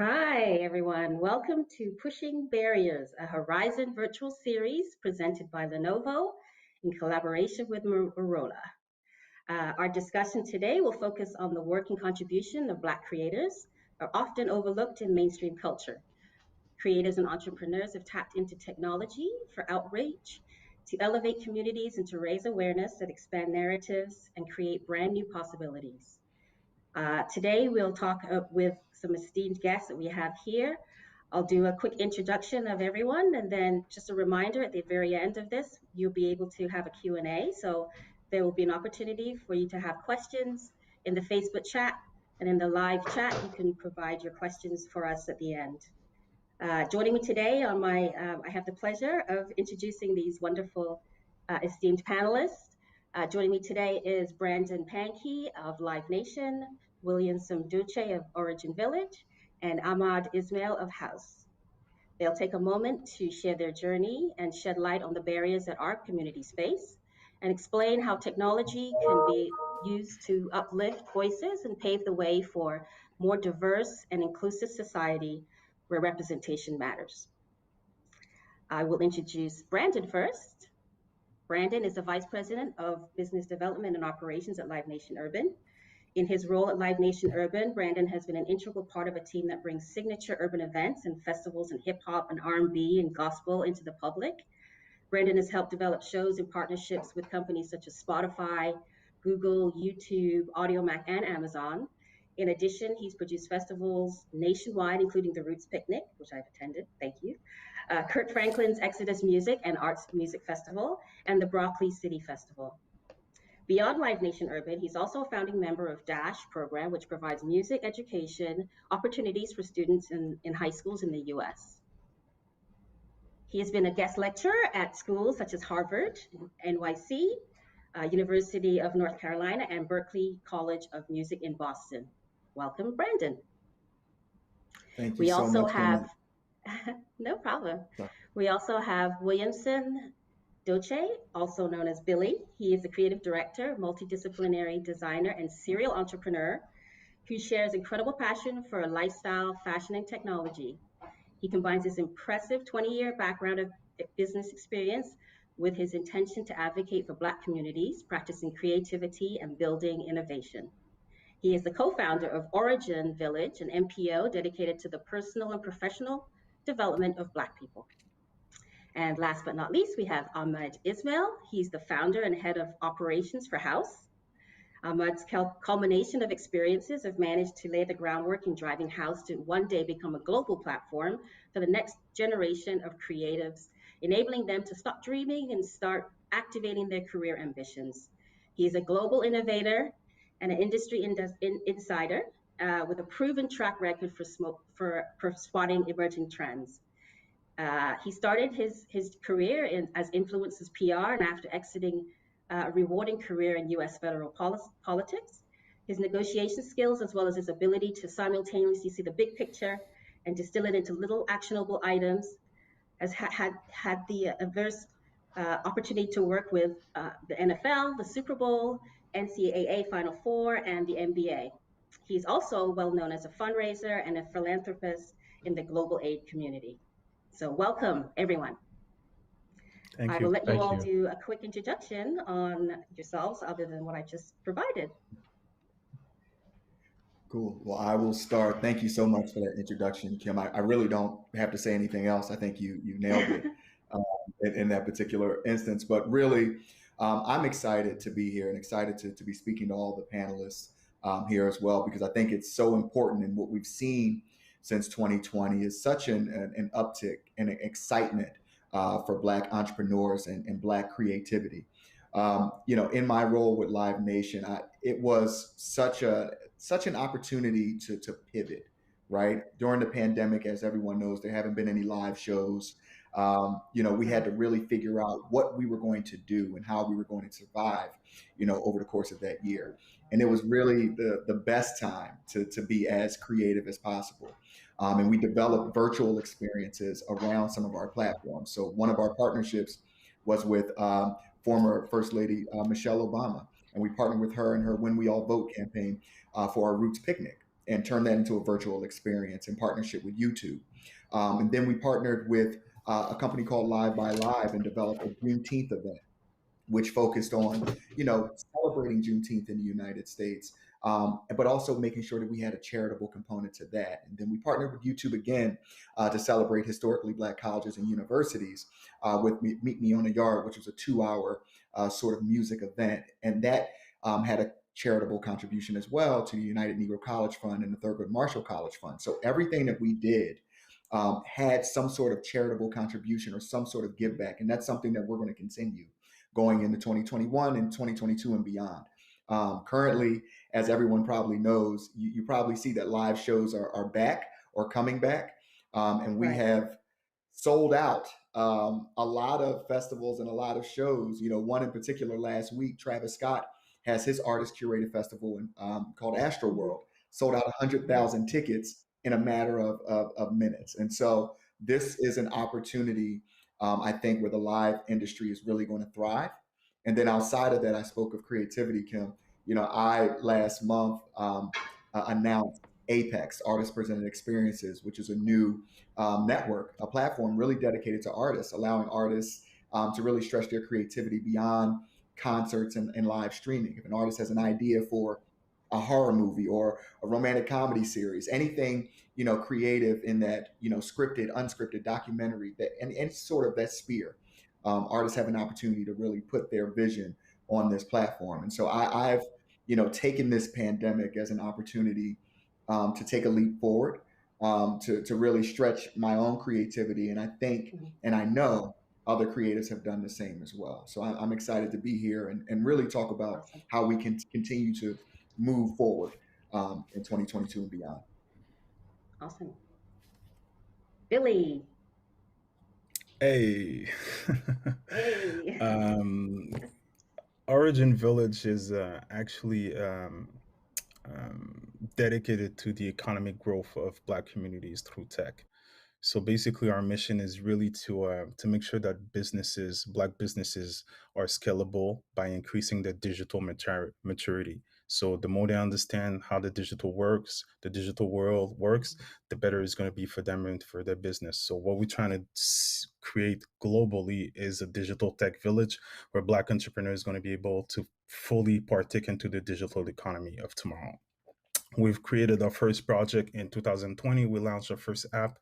Hi, everyone. Welcome to Pushing Barriers, a Horizon virtual series presented by Lenovo in collaboration with Motorola. Our discussion today will focus on the work and contribution of Black creators, are often overlooked in mainstream culture. Creators and entrepreneurs have tapped into technology for outreach, to elevate communities and to raise awareness that expand narratives and create brand new possibilities. Today, we'll talk with some esteemed guests that we have here. I'll do a quick introduction of everyone, and then just a reminder at the very end of this, you'll be able to have a Q&A. So there will be an opportunity for you to have questions in the Facebook chat, and in the live chat, you can provide your questions for us at the end. Joining me today I have the pleasure of introducing these wonderful esteemed panelists. Joining me today is Brandon Pankey of Live Nation, Williamson Dulce of Orijin Village, and Ahmed Ismael of HXOUSE. They'll take a moment to share their journey and shed light on the barriers that our communities face and explain how technology can be used to uplift voices and pave the way for more diverse and inclusive society where representation matters. I will introduce Brandon first. Brandon is the Vice President of Business Development and Operations at Live Nation Urban. In his role at Live Nation Urban, Brandon has been an integral part of a team that brings signature urban events and festivals in hip hop and R&B and gospel into the public. Brandon has helped develop shows in partnerships with companies such as Spotify, Google, YouTube, AudioMac, and Amazon. In addition, he's produced festivals nationwide, including the Roots Picnic, which I've attended, thank you, Kurt Franklin's Exodus Music and Arts Music Festival, and the Broccoli City Festival. Beyond Live Nation Urban, he's also a founding member of DASH program, which provides music education opportunities for students in high schools in the US. He has been a guest lecturer at schools such as Harvard, NYC, University of North Carolina, and Berklee College of Music in Boston. Welcome, Brandon. Thank you so much. No problem. Sorry. We also have Williamson Dulce, also known as Billy. He is the creative director, multidisciplinary designer, and serial entrepreneur who shares incredible passion for lifestyle, fashion, and technology. He combines his impressive 20-year background of business experience with his intention to advocate for Black communities, practicing creativity and building innovation. He is the co-founder of Orijin Village, an NPO dedicated to the personal and professional development of Black people. And last but not least, we have Ahmed Ismael. He's the founder and head of operations for HXOUSE. Ahmed's culmination of experiences have managed to lay the groundwork in driving HXOUSE to one day become a global platform for the next generation of creatives, enabling them to stop dreaming and start activating their career ambitions. He is a global innovator and an industry insider with a proven track record for spotting emerging trends. He started his career as influencers PR, and after exiting a rewarding career in US federal politics, his negotiation skills, as well as his ability to simultaneously see the big picture and distill it into little actionable items, has had the adverse opportunity to work with the NFL, the Super Bowl, NCAA Final Four, and the NBA. He's also well known as a fundraiser and a philanthropist in the global aid community. So welcome, everyone. Thank you. I will let you all do a quick introduction on yourselves other than what I just provided. Cool. Well, I will start. Thank you so much for that introduction, Kim. I really don't have to say anything else. I think you nailed it in that particular instance. But really, I'm excited to be here and excited to be speaking to all the panelists here as well, because I think it's so important. And what we've seen since 2020 is such an uptick and excitement for Black entrepreneurs and Black creativity. In my role with Live Nation, it was such an opportunity to pivot, right? During the pandemic, as everyone knows, there haven't been any live shows. We had to really figure out what we were going to do and how we were going to survive, over the course of that year. And it was really the best time to be as creative as possible. And we developed virtual experiences around some of our platforms. So one of our partnerships was with former First Lady Michelle Obama. And we partnered with her and her When We All Vote campaign for our Roots Picnic. and turn that into a virtual experience in partnership with YouTube. And then we partnered with a company called Live by Live and developed a Juneteenth event, which focused on, celebrating Juneteenth in the United States, but also making sure that we had a charitable component to that. And then we partnered with YouTube again to celebrate historically Black colleges and universities with Meet Me on the Yard, which was a 2-hour sort of music event. And that had a charitable contribution as well to the United Negro College Fund and the Thurgood Marshall College Fund. So everything that we did had some sort of charitable contribution or some sort of give back. And that's something that we're going to continue going into 2021 and 2022 and beyond. Currently, as everyone probably knows, you probably see that live shows are back or coming back. And we have sold out a lot of festivals and a lot of shows. One in particular last week, Travis Scott has his artist curated festival called Astro World, sold out 100,000 tickets in a matter of minutes. And so this is an opportunity, I think, where the live industry is really going to thrive. And then outside of that, I spoke of creativity, Kim. I last month announced Apex, Artist Presented Experiences, which is a new network, a platform really dedicated to artists, allowing artists to really stretch their creativity beyond concerts and live streaming. If an artist has an idea for a horror movie or a romantic comedy series, anything, creative in that, scripted, unscripted documentary, that and sort of that sphere, artists have an opportunity to really put their vision on this platform. And so I've, taken this pandemic as an opportunity to take a leap forward, to really stretch my own creativity. And I think, and I know other creatives have done the same as well. So I'm excited to be here and really talk about how we can continue to move forward in 2022 and beyond. Awesome. Billy. Hey. Hey. Orijin Village is actually dedicated to the economic growth of Black communities through tech. So basically, our mission is really to make sure that Black businesses, are scalable by increasing their digital maturity. So the more they understand how the digital world works, the better it's going to be for them and for their business. So what we're trying to create globally is a digital tech village where Black entrepreneurs are going to be able to fully partake into the digital economy of tomorrow. We've created our first project in 2020. We launched our first app,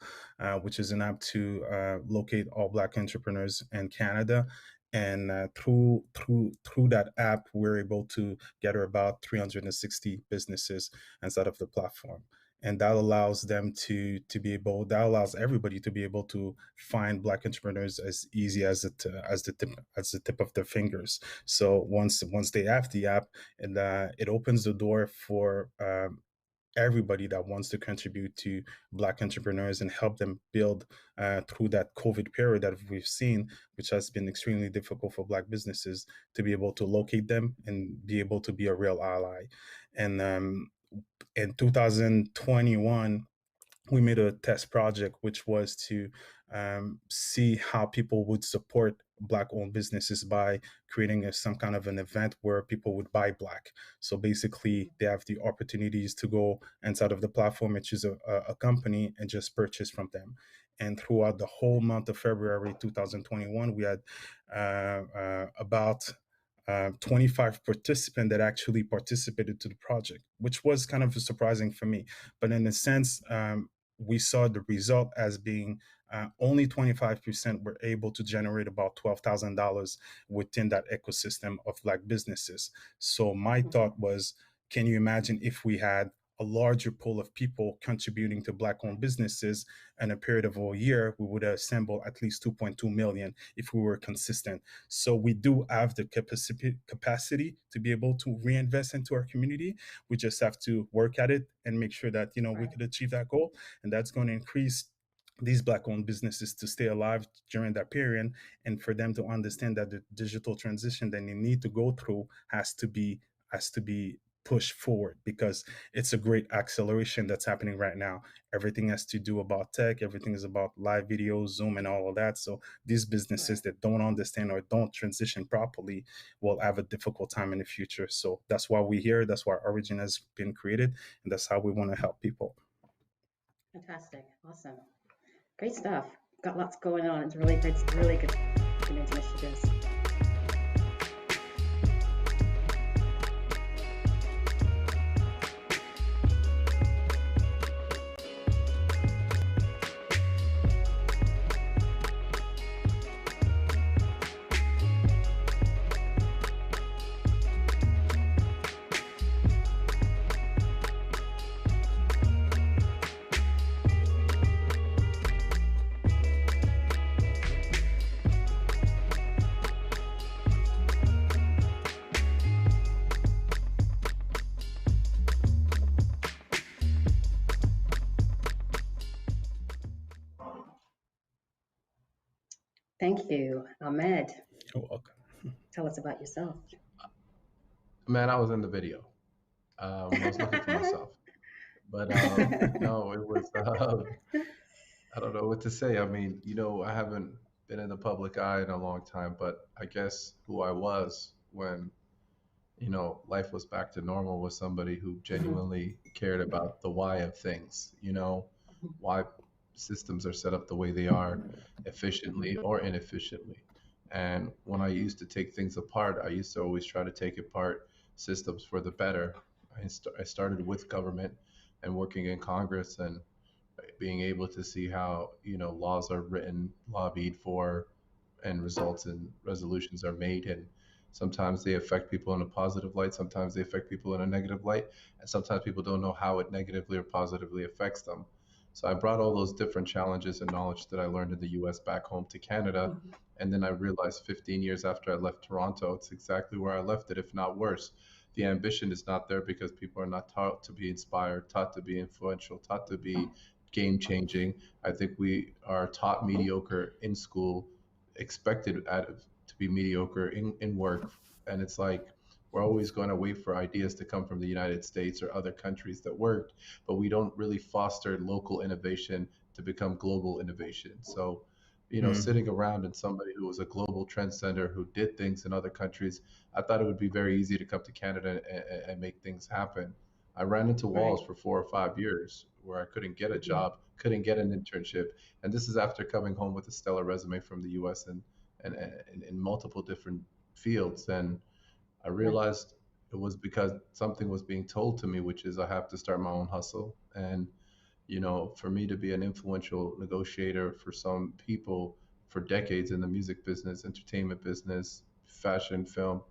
which is an app to locate all Black entrepreneurs in Canada. And through that app, we're able to gather about 360 businesses inside of the platform. And that allows them that allows everybody to be able to find Black entrepreneurs as easy as the tip of their fingers. So once they have the app, and it opens the door for everybody that wants to contribute to Black entrepreneurs and help them build through that COVID period that we've seen, which has been extremely difficult for Black businesses, to be able to locate them and be able to be a real ally. And in 2021, we made a test project, which was to see how people would support Black-owned businesses by creating some kind of an event where people would buy Black. So basically, they have the opportunities to go inside of the platform and choose a company and just purchase from them. And throughout the whole month of February 2021, we had about 25 participants that actually participated to the project, which was kind of surprising for me. But in a sense, we saw the result as being only 25% were able to generate about $12,000 within that ecosystem of Black businesses. So my thought was, can you imagine if we had a larger pool of people contributing to Black-owned businesses in a period of a year, we would assemble at least 2.2 million if we were consistent. So we do have the capacity to be able to reinvest into our community. We just have to work at it and make sure that, we could achieve that goal. And that's going to increase these Black-owned businesses to stay alive during that period, and for them to understand that the digital transition that they need to go through has to be push forward, because it's a great acceleration that's happening right now. Everything has to do about tech, everything is about live videos, Zoom, and all of that. So these businesses Right. that don't understand or don't transition properly will have a difficult time in the future. So that's why we're here. That's why Origin has been created, and that's how we want to help people. Fantastic. Awesome. Great stuff. Got lots going on. It's really good initiatives. Thank you. Ahmed, You're welcome. tell us about yourself. Man, I was in the video. I was looking for myself, but no, it was. I don't know what to say. I mean, I haven't been in the public eye in a long time, but I guess who I was when life was back to normal was somebody who Mhm, genuinely cared about the why of things. mhm, Why systems are set up the way they are, efficiently or inefficiently. And when I used to take things apart, I used to always try to take apart systems for the better. I started with government and working in Congress and being able to see how laws are written, lobbied for, and results and resolutions are made. And sometimes they affect people in a positive light, sometimes they affect people in a negative light, and sometimes people don't know how it negatively or positively affects them. So I brought all those different challenges and knowledge that I learned in the US back home to Canada. mhm. And then I realized 15 years after I left Toronto, it's exactly where I left it, if not worse. The ambition is not there because people are not taught to be inspired, taught to be influential, taught to be game changing. I think we are taught mediocre in school, expected to be mediocre in work. And it's like we're always going to wait for ideas to come from the United States or other countries that worked, but we don't really foster local innovation to become global innovation. So, sitting Mhm. around and somebody who was a global trendsetter who did things in other countries, I thought it would be very easy to come to Canada and make things happen. I ran into Right. walls for 4 or 5 years where I couldn't get a Mhm, job, couldn't get an internship, and this is after coming home with a stellar resume from the U.S. and in multiple different fields. And I right. realized it was because something was being told to me, which is I have to start my own hustle. And for me to be an influential negotiator for some people for decades in the music business, entertainment business, fashion, film,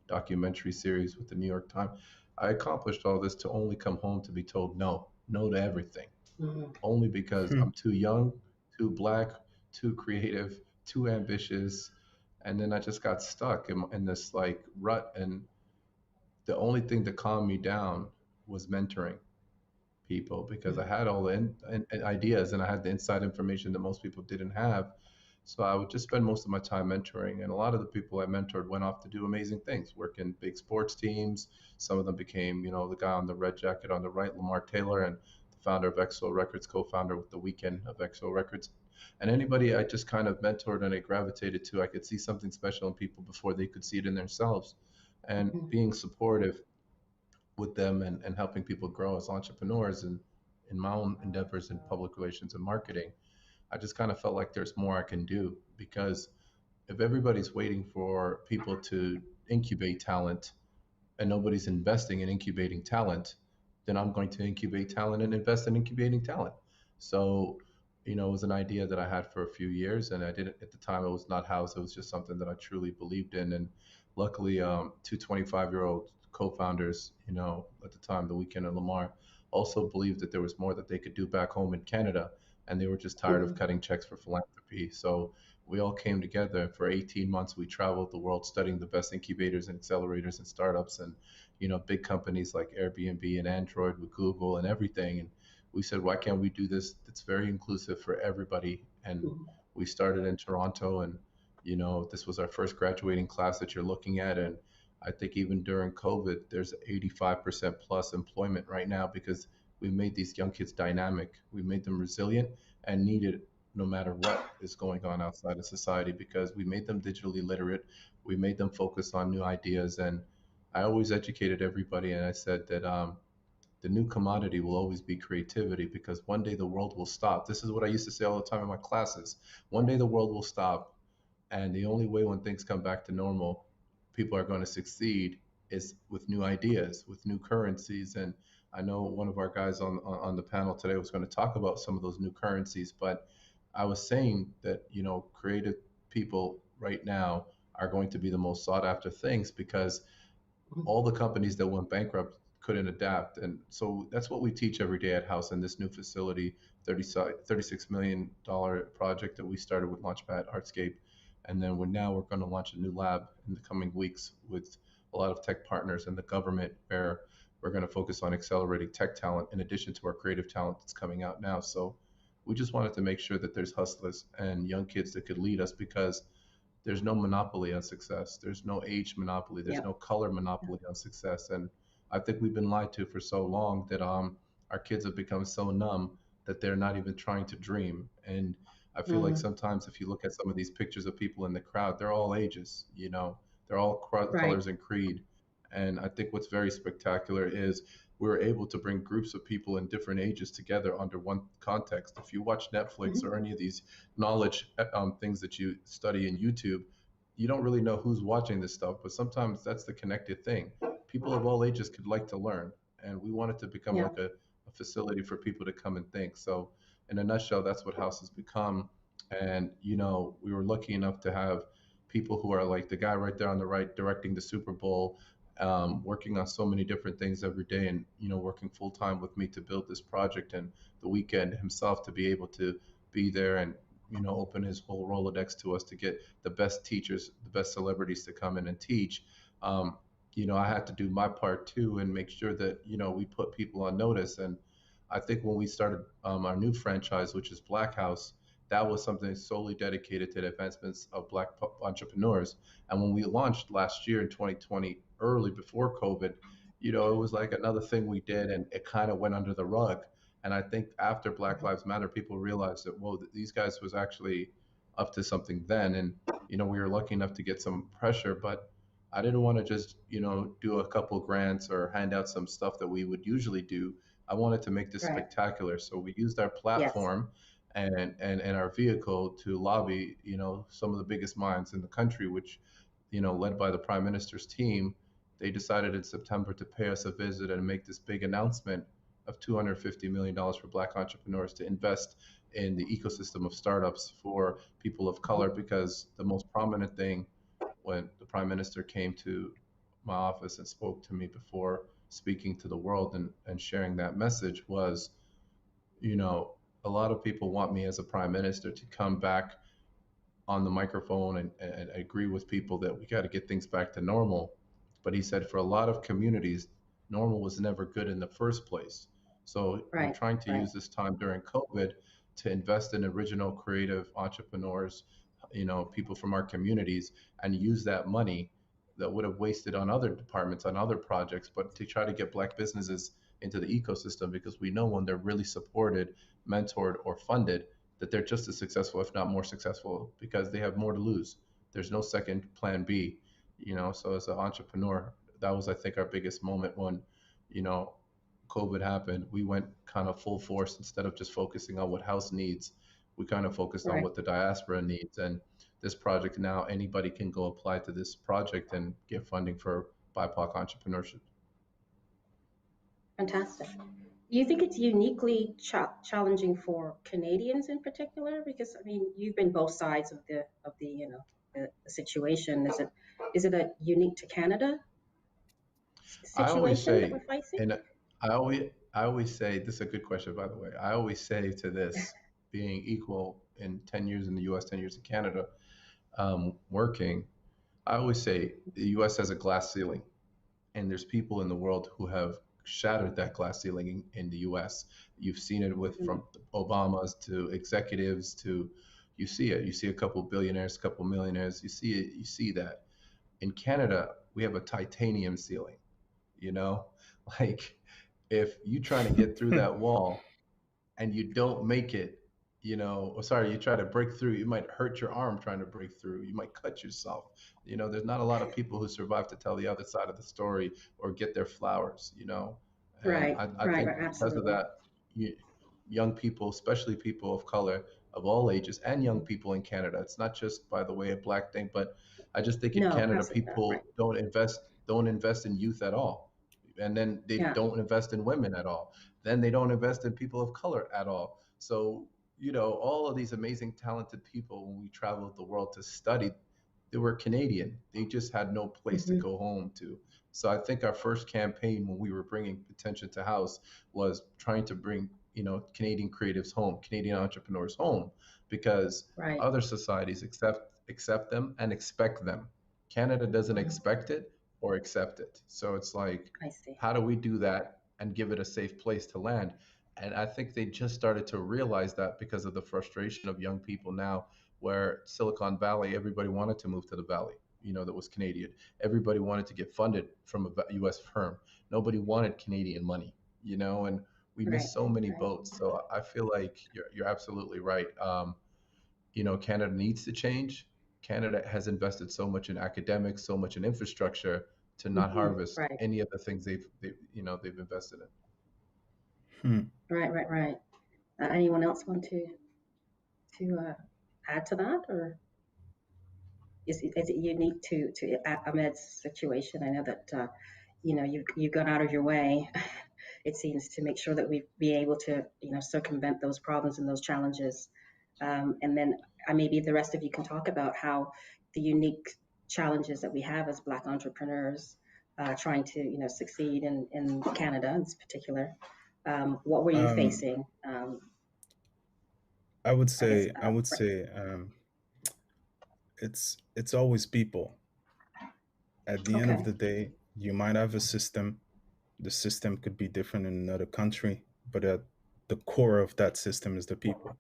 documentary series with the New York Times, I accomplished all this to only come home to be told no, no to everything, Mhm, only because Hmm. I'm too young, too black, too creative, too ambitious. And then I just got stuck in this like rut. And the only thing to calm me down was mentoring people because I mhm, had all the ideas and I had the inside information that most people didn't have. So I would just spend most of my time mentoring. And a lot of the people I mentored went off to do amazing things, work in big sports teams. Some of them became, the guy on the red jacket on the right, Lamar Taylor, and the founder of XO Records, co-founder with the Weekend of XO Records. And anybody I just kind of mentored and I gravitated to, I could see something special in people before they could see it in themselves. And mhm. being supportive with them and helping people grow as entrepreneurs and in my own endeavors in public relations and marketing, I just kind of felt like there's more I can do because if everybody's waiting for people to incubate talent and nobody's investing in incubating talent, then I'm going to incubate talent and invest in incubating talent. So, it was an idea that I had for a few years, and I didn't at the time. It was not house. It was just something that I truly believed in, and luckily, two 25-year-old co-founders, at the time, the Weekend and Lamar, also believed that there was more that they could do back home in Canada, and they were just tired of Mhm. cutting checks for philanthropy. So we all came together for 18 months. We traveled the world studying the best incubators and accelerators and startups and big companies like Airbnb and Android with Google and everything. And we said, why can't we do this? It's very inclusive for everybody. And Mhm. we started in Toronto, and this was our first graduating class that you're looking at. And I think even during COVID, there's 85% plus employment right now because we made these young kids dynamic. We made them resilient and needed no matter what is going on outside of society because we made them digitally literate. We made them focus on new ideas. And I always educated everybody. And I said that the new commodity will always be creativity because one day the world will stop. This is what I used to say all the time in my classes. One day the world will stop, and the only way when things come back to normal, people are going to succeed is with new ideas, with new currencies. And I know one of our guys on the panel today was going to talk about some of those new currencies, but I was saying that, creative people right now are going to be the most sought after things because all the companies that went bankrupt couldn't adapt. And so that's what we teach every day at House in this new facility, $36 million project that we started with Launchpad Artscape. And then we're going to launch a new lab in the coming weeks with a lot of tech partners and the government where we're going to focus on accelerating tech talent in addition to our creative talent that's coming out now. So we just wanted to make sure that there's hustlers and young kids that could lead us because there's no monopoly on success. There's no age monopoly. There's no color monopoly on success. And I think we've been lied to for so long that our kids have become so numb that they're not even trying to dream. And I feel like sometimes if you look at some of these pictures of people in the crowd, they're all ages, they're all colors and creed. And I think what's very spectacular is we're able to bring groups of people in different ages together under one context. If you watch Netflix or any of these knowledge things that you study in YouTube, you don't really know who's watching this stuff, but sometimes that's the connected thing. People of all ages could like to learn, and we want it to become like a facility for people to come and think. So in a nutshell, that's what House has become. And, we were lucky enough to have people who are like the guy right there on the right directing the Super Bowl, working on so many different things every day and, working full time with me to build this project and the weekend himself to be able to be there and, open his whole Rolodex to us to get the best teachers, the best celebrities to come in and teach. I had to do my part too and make sure that, we put people on notice. And I think when we started our new franchise, which is Black House, that was something solely dedicated to the advancements of Black entrepreneurs. And when we launched last year in 2020, early before COVID, it was like another thing we did and it kind of went under the rug. And I think after Black Lives Matter, people realized that, whoa, these guys was actually up to something then. And, we were lucky enough to get some pressure, but I didn't want to just, do a couple grants or hand out some stuff that we would usually do. I wanted to make this spectacular. So we used our platform and our vehicle to lobby, some of the biggest minds in the country, which, led by the Prime Minister's team. They decided in September to pay us a visit and make this big announcement of $250 million for Black entrepreneurs to invest in the ecosystem of startups for people of color, because the most prominent thing when the Prime Minister came to my office and spoke to me before speaking to the world and sharing that message was, a lot of people want me as a prime minister to come back on the microphone and agree with people that we got to get things back to normal. But he said for a lot of communities, normal was never good in the first place. So we're trying to use this time during COVID to invest in original creative entrepreneurs, people from our communities, and use that money that would have wasted on other departments, on other projects, but to try to get Black businesses into the ecosystem, because we know when they're really supported, mentored, or funded, that they're just as successful, if not more successful, because they have more to lose. There's no second plan B, so as an entrepreneur, that was, I think, our biggest moment when, COVID happened. We went kind of full force. Instead of just focusing on what House needs, we kind of focused on what the diaspora needs. And this project now, anybody can go apply to this project and get funding for BIPOC entrepreneurship. Fantastic. Do you think it's uniquely challenging for Canadians in particular? Because you've been both sides of the the situation. Is it a unique to Canada situation that we're facing? And I always say, this is a good question, by the way. I always say to this, being equal in 10 years in the US, 10 years in Canada, working, I always say the US has a glass ceiling, and there's people in the world who have shattered that glass ceiling in the US. You've seen it with from Obamas to executives to, you see it. You see a couple billionaires, a couple millionaires. You see it. You see that. In Canada, we have a titanium ceiling, you know? Like if you trying to get through that wall and you don't make it, or sorry, you try to break through, you might hurt your arm trying to break through. You might cut yourself. There's not a lot of people who survive to tell the other side of the story or get their flowers. And Right, I right, think right, because of absolutely. that, you, young people, especially people of color of all ages and young people in Canada, it's not just by the way a black thing, but I just think in No, Canada, absolutely not. Right. people don't invest in youth at all. And then they Yeah. don't invest in women at all. Then they don't invest in people of color at all. So, all of these amazing, talented people, when we traveled the world to study, they were Canadian. They just had no place to Hmm. go home to. So I think our first campaign when we were bringing attention to house was trying to bring, Canadian creatives home, Canadian entrepreneurs home, because Right. other societies accept them and expect them. Canada doesn't Mhm. expect it or accept it. So it's like, I see. how do we do that and give it a safe place to land? And I think they just started to realize that because of the frustration of young people now, where Silicon Valley, everybody wanted to move to the Valley, that was Canadian. Everybody wanted to get funded from a US firm. Nobody wanted Canadian money, and we Right, missed so many right. boats. So I feel like you're absolutely right. Canada needs to change. Canada has invested so much in academics, so much in infrastructure to not Hmm. harvest Right, any of the things they've invested in. Hmm. right, right, right. Anyone else want to add to that, or is it unique to Ahmed's situation? I know that you've gone out of your way, it seems, to make sure that we be able to circumvent those problems and those challenges. And then maybe the rest of you can talk about how the unique challenges that we have as Black entrepreneurs trying to succeed in Canada in particular. What were you Um, facing? I would I guess. say, it's always people. At the end of Okay. the day, you might have a system. The system could be different in another country, but at the core of that system is the people.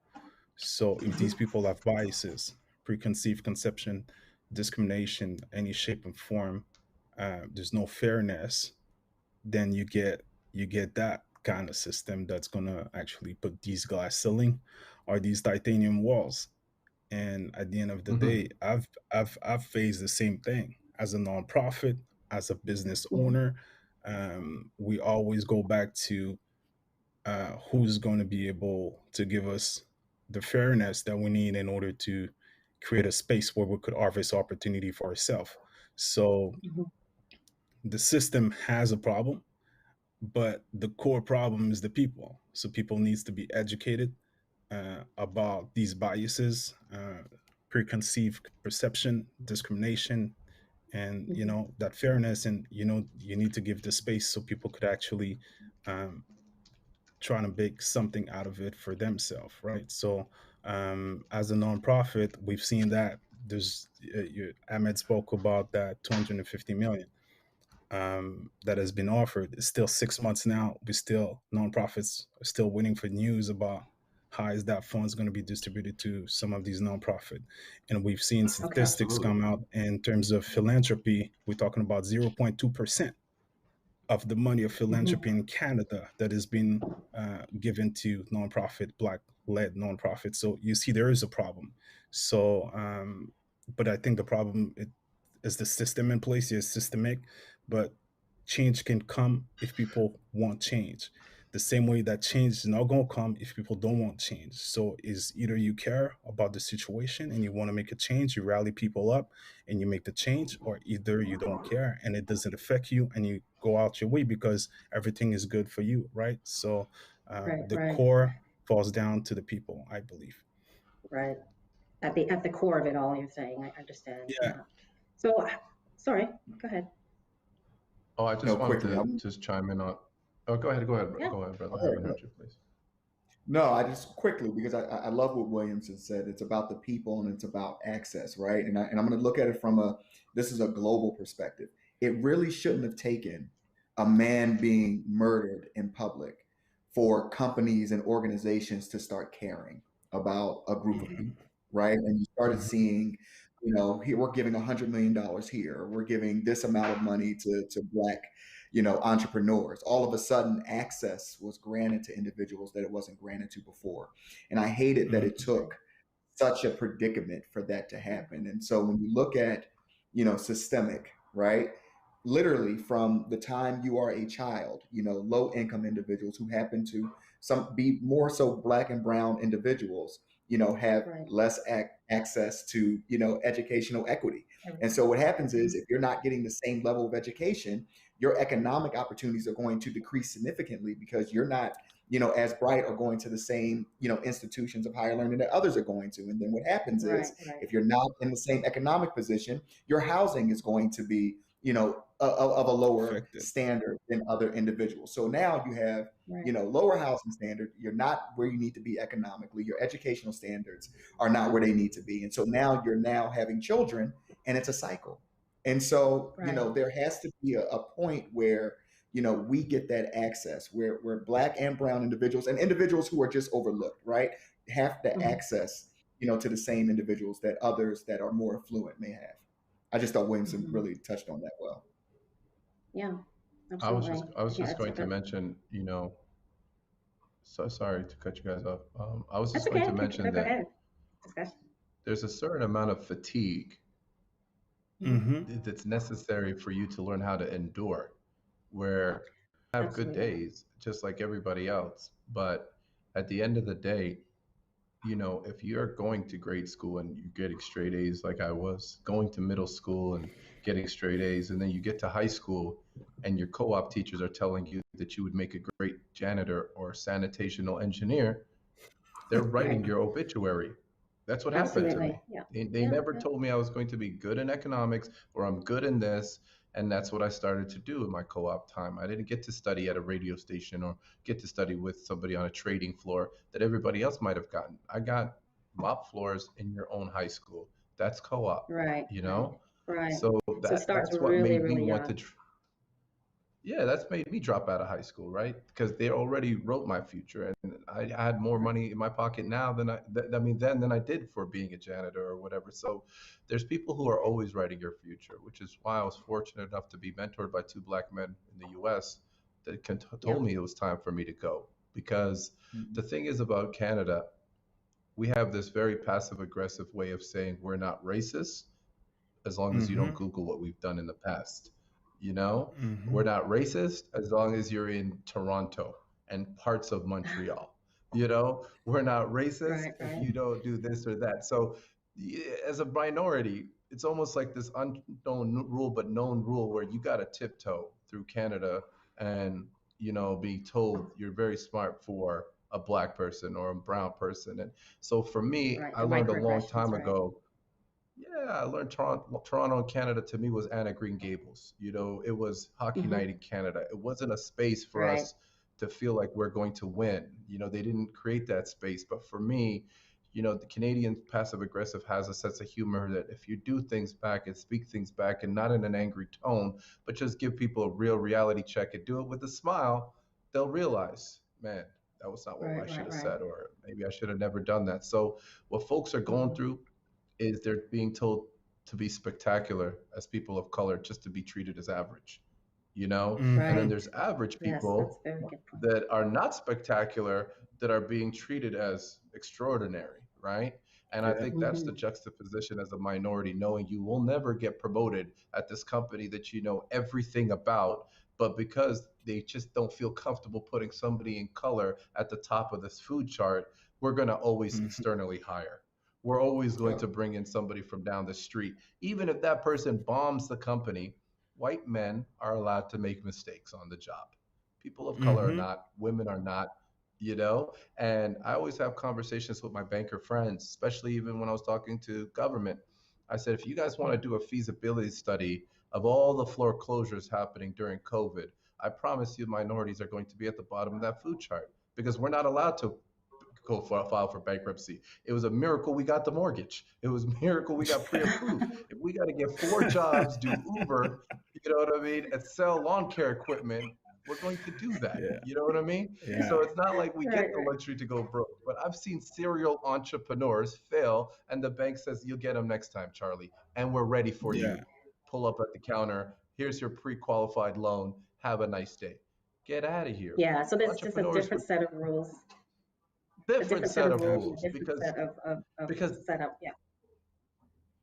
So if these Hmm. people have biases, preconceived conception, discrimination, any shape and form, there's no fairness, then you get that kind of system that's gonna actually put these glass ceiling or these titanium walls. And at the end of the Hmm. day, I've faced the same thing as a nonprofit, as a business Hmm. owner. We always go back to who's going to be able to give us the fairness that we need in order to create a space where we could harvest opportunity for ourselves. So Hmm. the system has a problem, but the core problem is the people. So people needs to be educated about these biases, preconceived perception, discrimination, and Hmm. that fairness. And you need to give the space so people could actually um, try to make something out of it for themselves, right? So as a nonprofit, we've seen that Ahmed spoke about that 250 million that has been offered. It's still 6 months now. We still nonprofits are still waiting for news about how is that funds going to be distributed to some of these nonprofit. And we've seen Okay. statistics Absolutely. come out in terms of philanthropy. We're talking about 0.2% of the money of Hmm. philanthropy in Canada that has been given to nonprofit, black-led nonprofits. So you see, there is a problem. So, but I think the problem is the system in place. Is systemic, but change can come if people want change. The same way that change is not going to come if people don't want change. So is either you care about the situation and you want to make a change, you rally people up and you make the change, or either you don't care and it doesn't affect you and you go out your way because everything is good for you, right? So Right, the right, core falls down to the people, I believe. right. At the core of it all, you're saying. I understand. Yeah. Yeah. So, sorry. Go ahead. Oh, I No, just wanted quickly. to just chime in on. Oh, go ahead. Go ahead. Yeah. Go ahead, brother. I Go haven't ahead. heard you, please. No, I just quickly, because I love what Williamson said. It's about the people and it's about access, right? And I'm going to look at it from this is a global perspective. It really shouldn't have taken a man being murdered in public for companies and organizations to start caring about a group of Hmm. people, right? And you started Hmm. seeing here we're giving $100 million here, or we're giving this amount of money to Black, entrepreneurs. All of a sudden, access was granted to individuals that it wasn't granted to before. And I hated that it took such a predicament for that to happen. And so when you look at, systemic, right? Literally from the time you are a child, low income individuals who happen to be more so Black and brown individuals, have Right. less access to, educational equity. And so what happens is if you're not getting the same level of education, your economic opportunities are going to decrease significantly because you're not, as bright or going to the same, institutions of higher learning that others are going to. And then what happens Right. is Right. if you're not in the same economic position, your housing is going to be, of a lower Affected. standard than other individuals. So now you have, Right. lower housing standard. You're not where you need to be economically. Your educational standards are not where they need to be. And so now you're having children, and it's a cycle. And so, Right. there has to be a point where, we get that access where Black and brown individuals and individuals who are just overlooked, right, have the Mhm. access, to the same individuals that others that are more affluent may have. I just thought Williamson Mhm. really touched on that well. Yeah, I was absolutely. just I was Yeah, just it's going to mention, so sorry to cut you guys off. I was that's just going okay. to mention Go that ahead. Discussion. there's a certain amount of fatigue Mhm. that's necessary for you to learn how to endure, where you have good Absolutely. days just like everybody else, but at the end of the day, if you're going to grade school and you're getting straight A's like I was, going to middle school and getting straight A's, and then you get to high school and your co-op teachers are telling you that you would make a great janitor or sanitational engineer, they're Right. writing your obituary. That's what happened to me. Absolutely. Yeah. They Yeah. never Yeah. told me I was going to be good in economics or I'm good in this. And that's what I started to do in my co op time. I didn't get to study at a radio station or get to study with somebody on a trading floor that everybody else might have gotten. I got mop floors in your own high school. That's co op, Right. you Right. know? Right. So So it starts that's what really, made me really want young. to yeah, that's made me drop out of high school, right? Because they already wrote my future, and I had more Right. money in my pocket now than I mean, then than I did for being a janitor or whatever. So there's people who are always writing your future, which is why I was fortunate enough to be mentored by two Black men in the U.S. that Yeah. told me it was time for me to go. Because the Mhm. thing is about Canada, we have this very passive aggressive way of saying we're not racist as long as you don't Mm-hmm. Google what we've done in the past. You know, Mm-hmm. we're not racist as long as you're in Toronto and parts of Montreal. We're not racist Right. if Right. you don't do this or that. So, as a minority, it's almost like this unknown rule but known rule where you got to tiptoe through Canada and, being told you're very smart for a Black person or a brown person. And so for me, Right. I The learned a long microaggressions. time Right. ago. Yeah, I learned Toronto, Canada to me was Anna Green Gables. It was hockey Hmm. night in Canada. It wasn't a space for Right. us to feel like we're going to win. They didn't create that space. But for me, the Canadian passive aggressive has a sense of humor that if you do things back and speak things back and not in an angry tone, but just give people a real reality check and do it with a smile, they'll realize, man, that was not what Right. I should Right. have Right. said, or maybe I should have never done that. So what folks are going Hmm. through is they're being told to be spectacular as people of color just to be treated as average, And then Right. Mm-hmm. there's average Yes, that's people a very good point. that are not spectacular that are being treated as extraordinary, right? And I Yeah. think that's Hmm. the juxtaposition as a minority, knowing you will never get promoted at this company that you know everything about, but because they just don't feel comfortable putting somebody in color at the top of this food chart, we're going to always Mm-hmm. externally hire. We're always going Yeah. to bring in somebody from down the street. Even if that person bombs the company, white men are allowed to make mistakes on the job. People of color are Mm-hmm. not, women are not, And I always have conversations with my banker friends, especially even when I was talking to government. I said, if you guys want to do a feasibility study of all the foreclosures happening during COVID, I promise you minorities are going to be at the bottom of that food chart because we're not allowed to go file for bankruptcy. It was a miracle we got the mortgage. It was a miracle we got pre-approved. If we got to get 4 jobs, do Uber, you know what I mean, and sell lawn care equipment, we're going to do that. Yeah. You know what I mean? Yeah. So it's not like we get Right. the Right. luxury to go broke. but I've seen serial entrepreneurs fail, and the bank says, "You'll get them next time, Charlie, and we're ready for Yeah. you. Pull up at the counter. Here's your pre-qualified loan. Have a nice day." Get out of here. Yeah, so there's just a Entrepreneurs different with set of rules, a different different set set of of rules, and rules a different set of because setup. Yeah,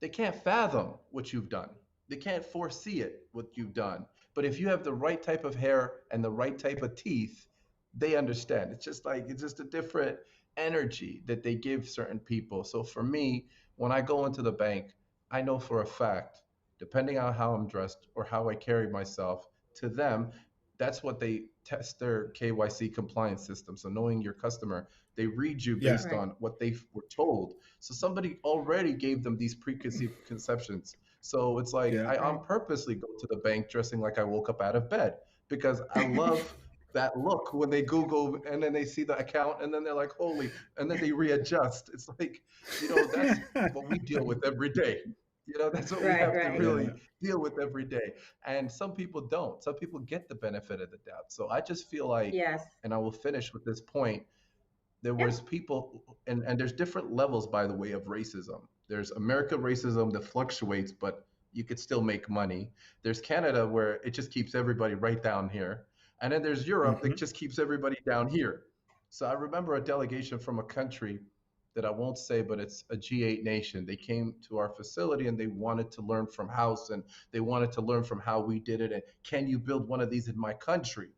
they can't fathom what you've done. They can't foresee it, what you've done. But if you have the right type of hair and the right type of teeth, they understand. It's just a different energy that they give certain people. So for me, when I go into the bank, I know for a fact, depending on how I'm dressed or how I carry myself, to them, that's what they test their KYC compliance system. So knowing your customer, they read you Yeah. based right. on what they were told. So somebody already gave them these preconceived conceptions. So it's like Yeah. I Right. on purposely go to the bank dressing like I woke up out of bed because I love that look when they Google and then they see the account and then they're like, holy, and then they readjust. It's like, that's what we deal with every day. That's what we Right, have to right. really Yeah. deal with every day. And some people don't. Some people get the benefit of the doubt. So I just feel like, Yes. and I will finish with this point, there Yep. was people, and there's different levels, by the way, of racism. There's America racism that fluctuates, but you could still make money. There's Canada where it just keeps everybody right down here. And then there's Europe that Hmm. just keeps everybody down here. So I remember a delegation from a country that I won't say, but it's a G8 nation. They came to our facility and they wanted to learn from House and they wanted to learn from how we did it. And can you build one of these in my country?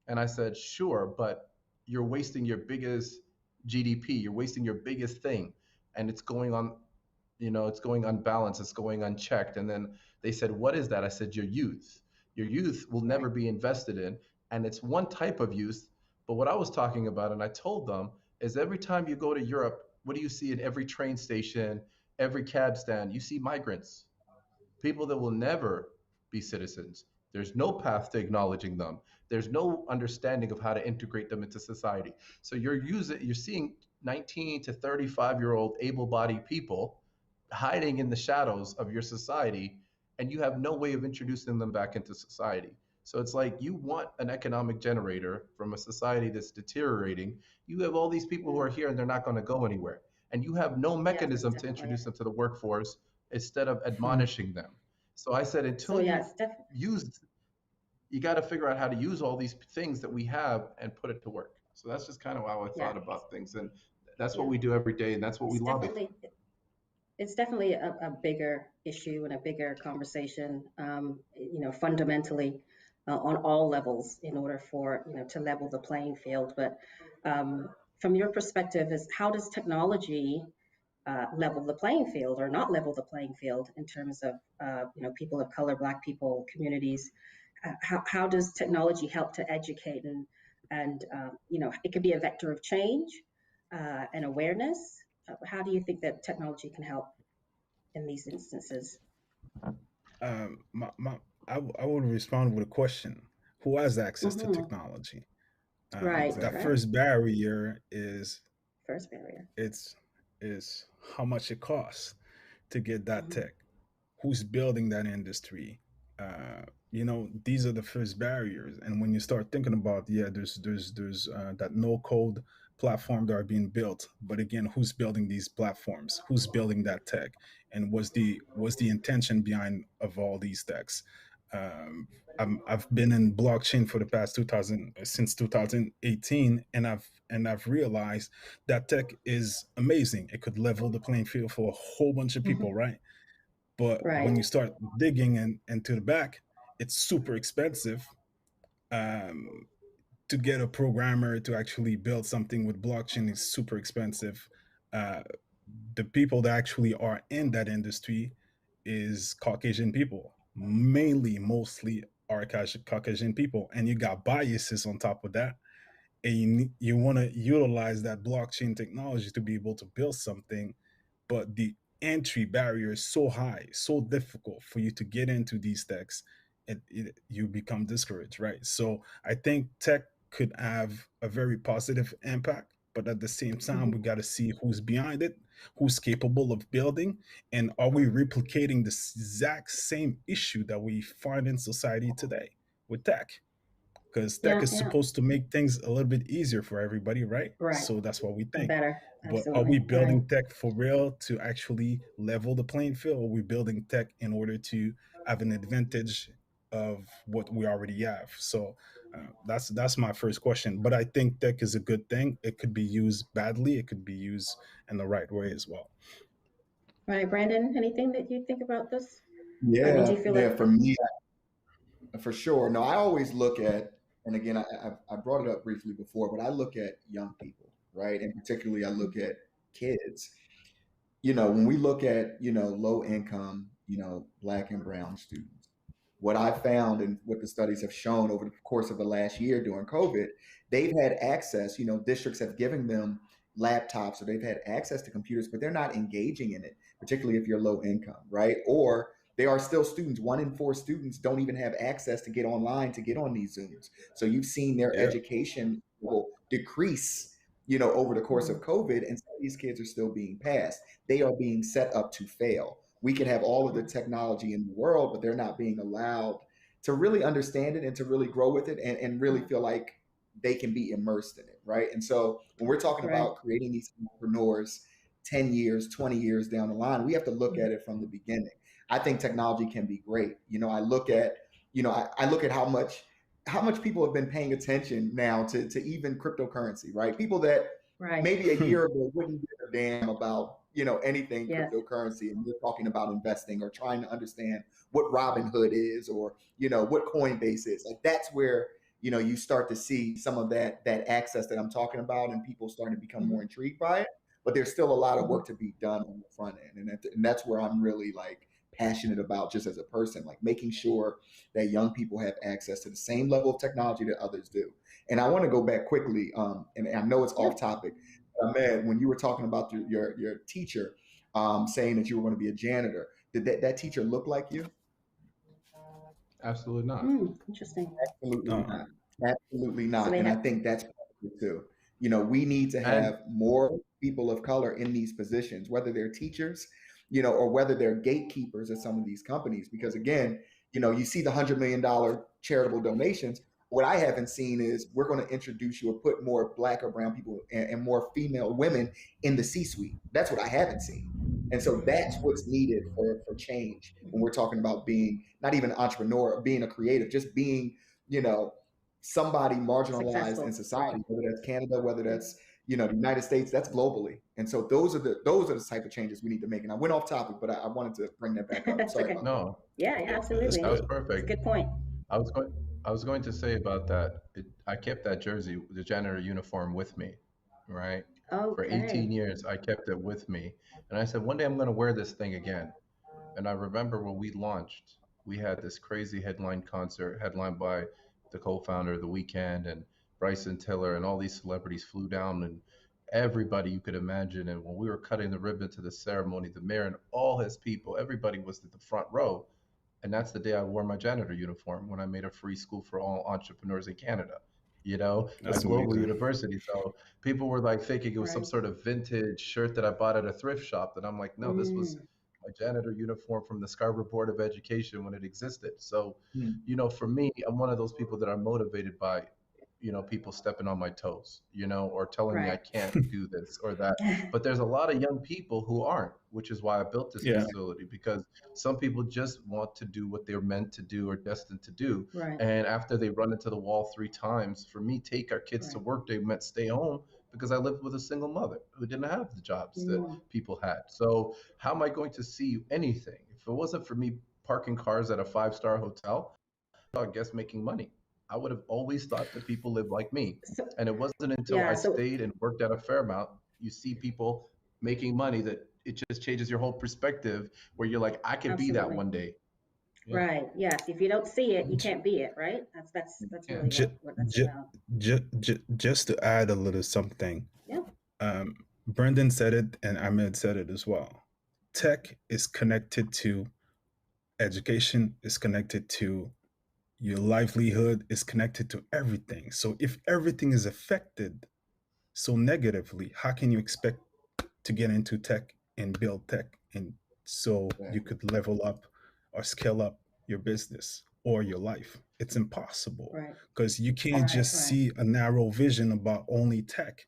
And I said, sure, but you're wasting your biggest GDP. You're wasting your biggest thing. And it's going on, it's going unbalanced. It's going unchecked. And then they said, what is that? I said, your youth. Your youth will Right. never be invested in. And it's one type of youth. But what I was talking about, and I told them, is every time you go to Europe, what do you see in every train station, every cab stand? You see migrants, people that will never be citizens. There's no path to acknowledging them. There's no understanding of how to integrate them into society. So you're seeing 19 to 35-year-old able-bodied people hiding in the shadows of your society, and you have no way of introducing them back into society. So it's like you want an economic generator from a society that's deteriorating. You have all these people who are here and they're not going to go anywhere. And you have no Yes, mechanism to definitely. introduce them to the workforce instead of Hmm. admonishing them. So I said, So until yes, definitely. you got to figure out how to use all these things that we have and put it to work. So that's just kind of how I Yeah, thought about things. And that's what yeah. we do every day. And that's what we It's lobby for. definitely it's definitely a bigger issue and a bigger conversation. Fundamentally on all levels in order for to level the playing field. But from your perspective, is how does technology level the playing field or not level the playing field in terms of people of color, Black people, communities? How does technology help to educate and it could be a vector of change and awareness. How do you think that technology can help in these instances? My, I would respond with a question: who has access to Hmm. technology? Right, That right. first barrier First barrier. it's is how much it costs to get that Hmm. tech. Who's building that industry? These are the first barriers. And when you start thinking about, yeah, there's that no code platform that are being built, but again, who's building these platforms? Who's building that tech? And was the intention behind of all these techs? Um, I've been in blockchain for the past 2000 since 2018, and I've realized that tech is amazing. It could level the playing field for a whole bunch of people, Hmm. right? But when Right. you start digging into the back, it's super expensive um, to get a programmer to actually build something with blockchain is super expensive. Uh, the people that actually are in that industry is Caucasian people, mainly, mostly are Caucasian people, and you got biases on top of that, and you want to utilize that blockchain technology to be able to build something, but the entry barrier is so high, so difficult for you to get into these techs, you become discouraged, right? So I think tech could have a very positive impact, but at the same time, Hmm. we got to see who's behind it, who's capable of building, and are we replicating the exact same issue that we find in society today with tech? because tech Yeah, is yeah. supposed to make things a little bit easier for everybody, right? Right. So that's what we And think. better. But are we Absolutely. Right. building tech for real to actually level the playing field? Or are we building tech in order to have an advantage of what we already have? So that's my first question. But I think tech is a good thing. It could be used badly. It could be used in the right way as well. Right, Brandon, anything that you think about this? Or did Yeah, you feel yeah, like, for me, for sure. No, I always look at, and again, I brought it up briefly before, but I look at young people, right? And particularly I look at kids. When we look at, low income, black and brown students, what I found and what the studies have shown over the course of the last year during COVID, they've had access, districts have given them laptops or they've had access to computers, but they're not engaging in it, particularly if you're low income, right? Or they are still students. 1 in 4 students don't even have access to get online to get on these Zooms. So you've seen their Yeah. education level decrease, over the course of COVID, and some of these kids are still being passed. They are being set up to fail. We can have all of the technology in the world, but they're not being allowed to really understand it and to really grow with it and really feel like they can be immersed in it, right? And so when we're talking right? about creating these entrepreneurs 10 years, 20 years down the line, we have to look at it from the beginning. I think technology can be great. I look at, I look at how much people have been paying attention now to even cryptocurrency, right? People that Right. maybe a year ago wouldn't give a damn about anything Yes. cryptocurrency, and we're talking about investing or trying to understand what Robinhood is or what Coinbase is. Like that's where you start to see some of that access that I'm talking about, and people starting to become more intrigued by it. But there's still a lot of work to be done on the front end, and that's where I'm really like passionate about, just as a person, like making sure that young people have access to the same level of technology that others do. And I want to go back quickly, and I know it's Yeah. off topic. Ahmed, when you were talking about your teacher saying that you were going to be a janitor, did that teacher look like you? Absolutely not. Interesting. Absolutely Uh, not. Absolutely So not. they And I have, think that's part of it too. We need to And have more people of color in these positions, whether they're teachers, or whether they're gatekeepers at some of these companies. Because again, you see the $100 million charitable donations. What I haven't seen is we're going to introduce you or put more black or brown people and more female women in the C-suite. That's what I haven't seen. And so that's what's needed for change when we're talking about being not even an entrepreneur, or being a creative, just being, you know, somebody marginalized in successful. Right. society, whether that's Canada, whether that's, the United States, that's globally. And so those are the type of changes we need to make. And I went off topic, but I wanted to bring that back up. It's Sorry okay. about that. no, Yeah, yeah, that's absolutely. that was good. It's a perfect. good point. I was going I was going to say about that. I kept that jersey, the janitor uniform, with me, right? For Okay. 18 years, I kept it with me, and I said one day I'm going to wear this thing again. And I remember when we launched, we had this crazy headline concert headlined by the co-founder of The Weeknd and Bryson Tiller, and all these celebrities flew down, and everybody you could imagine. And when we were cutting the ribbon to the ceremony, the mayor and all his people, everybody was at the front row. And that's the day I wore my janitor uniform, when I made a free school for all entrepreneurs in Canada, a That's global amazing. university. So people were like thinking it was some Right. sort of vintage shirt that I bought at a thrift shop. And I'm like, no, this was Mm, my janitor uniform from the Scarborough Board of Education when it existed. So, Hmm. for me, I'm one of those people that are motivated by, people stepping on my toes, or telling me I right. can't do this or that. But there's a lot of young people who aren't, which is why I built this Yeah. facility, because some people just want to do what they're meant to do or destined to do. Right. And after they run into the wall 3 times, for me, take our kids to Right. work, they meant stay home, because I lived with a single mother who didn't have the jobs that Mm, people had. So how am I going to see anything? If it wasn't for me parking cars at a 5-star hotel, I guess making money. I would have always thought that people live like me. so And it wasn't until yeah, I so stayed and worked at a Fairmount, you see people making money, that it just changes your whole perspective, where you're like, I could be that absolutely. one day. Yeah, Right. Yes. If you don't see it, you can't be it, right? That's yeah. really J- what that's j- about. just to add a little something, Yeah. um, Brendan said it and Ahmed said it as well. Tech is connected to education, is connected to your livelihood, is connected to everything. So if everything is affected so negatively, how can you expect to get into tech and build tech and so you Exactly. could level up or scale up your business? or your life. It's impossible Right. because you can't just see a narrow vision about only tech.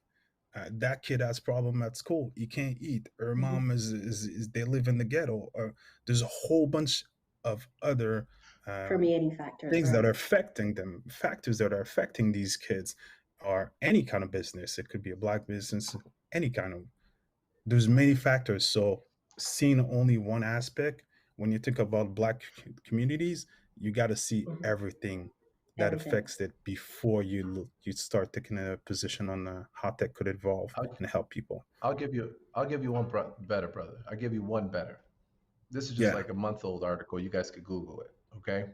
That kid has problem at school. He can't eat. Her mom is they live in the ghetto. Or there's a whole bunch of other Permeating factors, things that right? are affecting them, factors that are affecting these kids, or any kind of business. It could be a black business, any kind of. There's many factors. So seeing only one aspect, when you think about black communities, you got to see Mhm. everything that Everything. affects it before you start taking a position on how tech could evolve I'll, and help people. I'll give you one better, brother. I'll give you one better. This is just Yeah. like a month old article. You guys could Google it. Okay.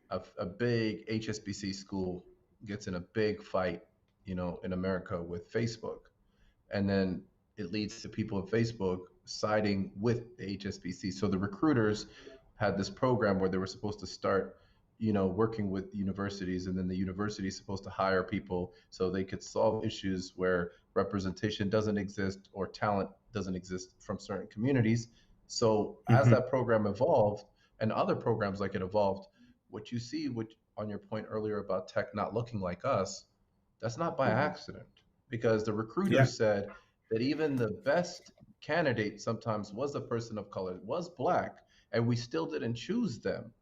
A big HSBC school gets in a big fight, in America with Facebook. And then it leads to people in Facebook siding with the HSBC. So the recruiters had this program where they were supposed to start, working with universities, and then the university is supposed to hire people so they could solve issues where representation doesn't exist or talent doesn't exist from certain communities. So as Hmm. that program evolved and other programs like it evolved, what you see, which on your point earlier about tech not looking like us, that's not by Mhm. accident, because the Yeah. recruiters said that even the best candidate sometimes was a person of color, was black, and we still didn't choose them,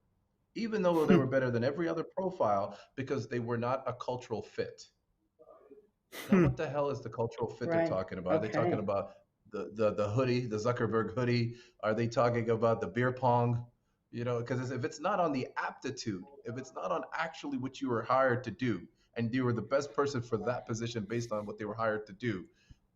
even though they were better than every other profile, because they were not a cultural fit. Now, what the hell is the cultural fit they're Right. talking about? Are they talking Okay. about the hoodie, the Zuckerberg hoodie? Are they talking about the beer pong? Because if it's not on the aptitude, if it's not on actually what you were hired to do, and you were the best person for that position based on what they were hired to do,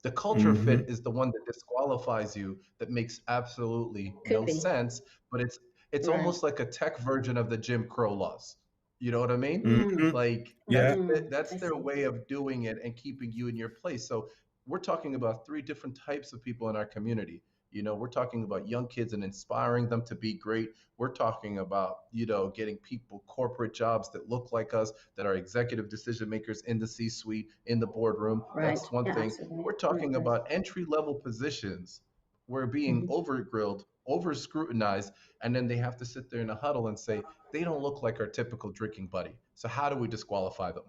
the culture Hmm. fit is the one that disqualifies you, that makes absolutely Could no be. sense. But it's Right. almost like a tech version of the Jim Crow laws. You know what I mean? Mm. Hmm. Like Yeah. that's I their see. way of doing it and keeping you in your place. So we're talking about three different types of people in our community. We're talking about young kids and inspiring them to be great. We're talking about, getting people corporate jobs that look like us, that are executive decision makers in the C-suite, in the boardroom. Right. That's one Yeah, thing. absolutely. We're Right, talking right. about entry level positions. We're being Mhm. over grilled, over scrutinized, and then they have to sit there in a huddle and say, they don't look like our typical drinking buddy. So how do we disqualify them?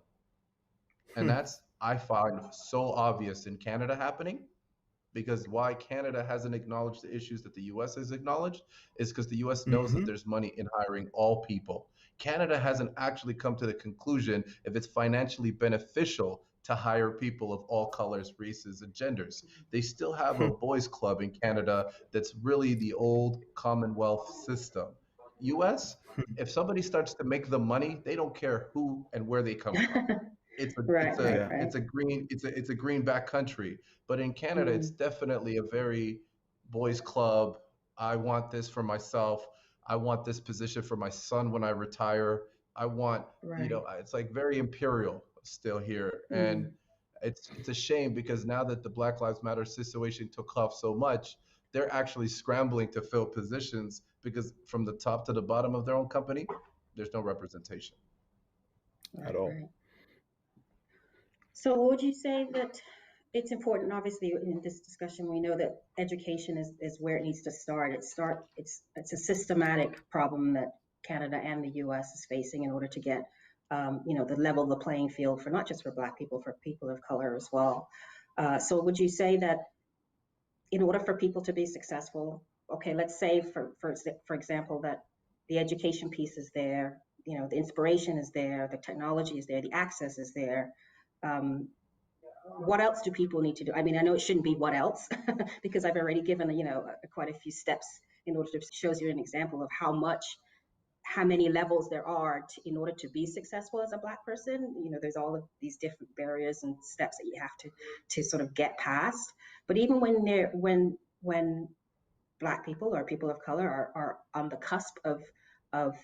And Hmm. that's, I find, so obvious in Canada happening, because why Canada hasn't acknowledged the issues that the US has acknowledged is because the US knows that Hmm. there's money in hiring all people. Canada hasn't actually come to the conclusion if it's financially beneficial to hire people of all colors, races, and genders. They still have a boys' club in Canada that's really the old Commonwealth system. US, if somebody starts to make the money, they don't care who and where they come from. It's a Right, it's a right, Yeah. right. it's a green it's a greenback country. But in Canada, it's Mm. definitely a very boys club. I want this for myself. I want this position for my son when I retire. I want, Right. it's like very imperial still here. And Mm. it's a shame, because now that the Black Lives Matter situation took off so much, they're actually scrambling to fill positions, because from the top to the bottom of their own company, there's no representation. At Right, all. right. So would you say that it's important, obviously, in this discussion, we know that education is where it needs to start. It's a systematic problem that Canada and the US is facing in order to get, the level the playing field for not just for Black people, for people of color as well. So would you say that in order for people to be successful, okay, let's say for example that the education piece is there, the inspiration is there, the technology is there, the access is there. Um, what else do people need to do? I mean, I know it shouldn't be what else because I've already given quite a few steps in order to shows you an example of how many levels there are in order to be successful as a Black person. There's all of these different barriers and steps that you have to sort of get past. But even when Black people or people of color are on the cusp of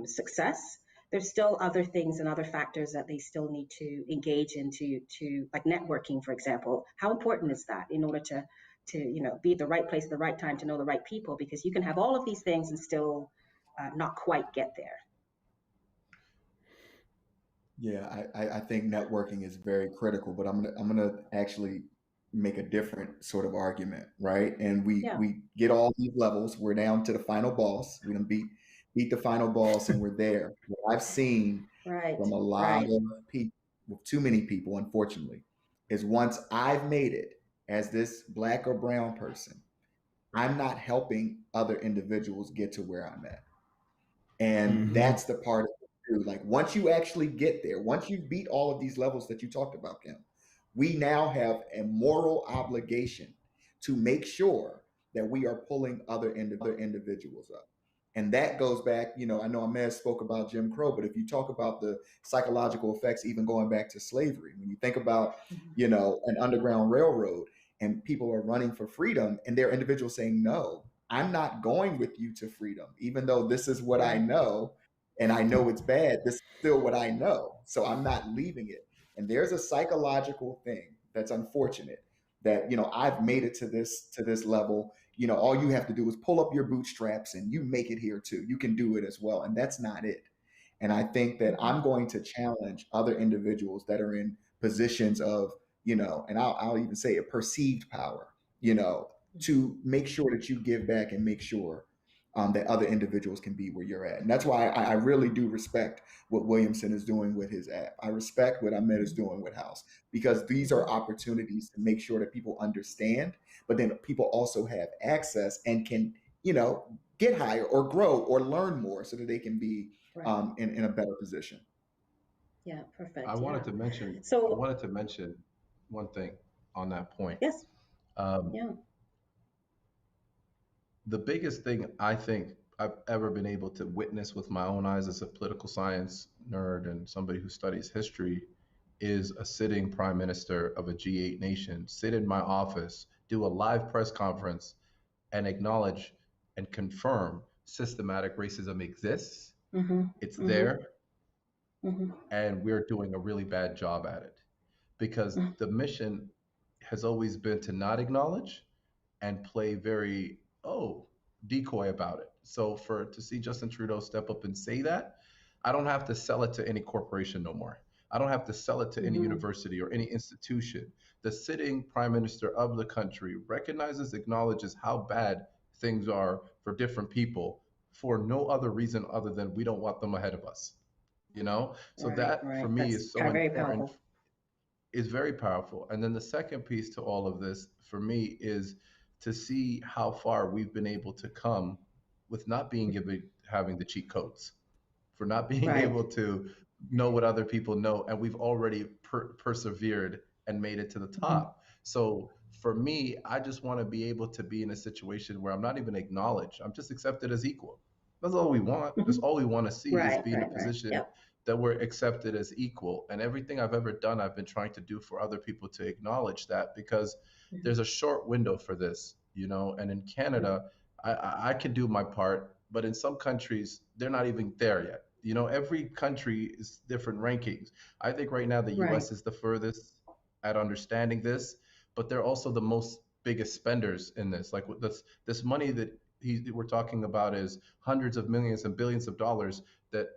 success, there's still other things and other factors that they still need to engage in to like networking, for example. How important is that in order to be at the right place at the right time to know the right people? Because you can have all of these things and still not quite get there. Yeah, I think networking is very critical, but I'm gonna actually make a different sort of argument, right? And we Yeah. we get all these levels. We're down to the final boss. We done beat beat the final boss, and we're there. What I've seen Right. from a lot Right. of people, too many people, unfortunately, is once I've made it as this black or brown person, I'm not helping other individuals get to where I'm at. And Hmm. that's the part of it too. Like once you actually get there, once you beat all of these levels that you talked about, Kim, we now have a moral obligation to make sure that we are pulling other individuals up. And that goes back, I know Ahmed spoke about Jim Crow, but if you talk about the psychological effects, even going back to slavery, when you think about, an underground railroad and people are running for freedom and there are individuals saying, no, I'm not going with you to freedom, even though this is what I Right. know and I know it's bad. This is still what I know. So I'm not leaving it. And there's a psychological thing that's unfortunate that, I've made it to this level. All you have to do is pull up your bootstraps and you make it here too. You can do it as well. And that's not it. And I think that I'm going to challenge other individuals that are in positions of, and I'll even say a perceived power, to make sure that you give back and make sure that other individuals can be where you're at. And that's why I really do respect what Williamson is doing with his app. I respect what Ahmed is doing with House, because these are opportunities to make sure that people understand, but then people also have access and can, get higher or grow or learn more so that they can be Right. in a better position. Yeah. I Perfect. wanted Yeah. to mention I So wanted to mention one thing on that point. yes. Um, Yeah. the biggest thing I think I've ever been able to witness with my own eyes as a political science nerd and somebody who studies history is a sitting prime minister of a G8 nation sit in my office, do a live press conference, and acknowledge and confirm systematic racism exists. Mm-hmm. It's Mm-hmm. there, Mm-hmm. and we're doing a really bad job at it because the mission has always been to not acknowledge and play very decoy about it. So for to see Justin Trudeau step up and say that, I don't have to sell it to any corporation no more. I don't have to sell it to any Mm-hmm. university or any institution. The sitting prime minister of the country recognizes, acknowledges how bad things are for different people for no other reason other than we don't want them ahead of us. So Right. that for Right. me That's is so very important, powerful. is very powerful. And then the second piece to all of this for me is to see how far we've been able to come with not being given having the cheat codes, for not being Right. able to know what other people know, and we've already persevered and made it to the Mm-hmm. top. So for me, I just want to be able to be in a situation where I'm not even acknowledged. I'm just accepted as equal. That's all we want. That's Mm-hmm. all we want to see is Right. be in a Right. Right. position Yep. that we're accepted as equal. And everything I've ever done, I've been trying to do for other people to acknowledge that, because Mm-hmm. there's a short window for this, And in Canada, I can do my part, but in some countries, they're not even there yet. Every country is different rankings. I think right now the Right. US is the furthest at understanding this, but they're also the most biggest spenders in this. Like this money that we're talking about is hundreds of millions and billions of dollars that,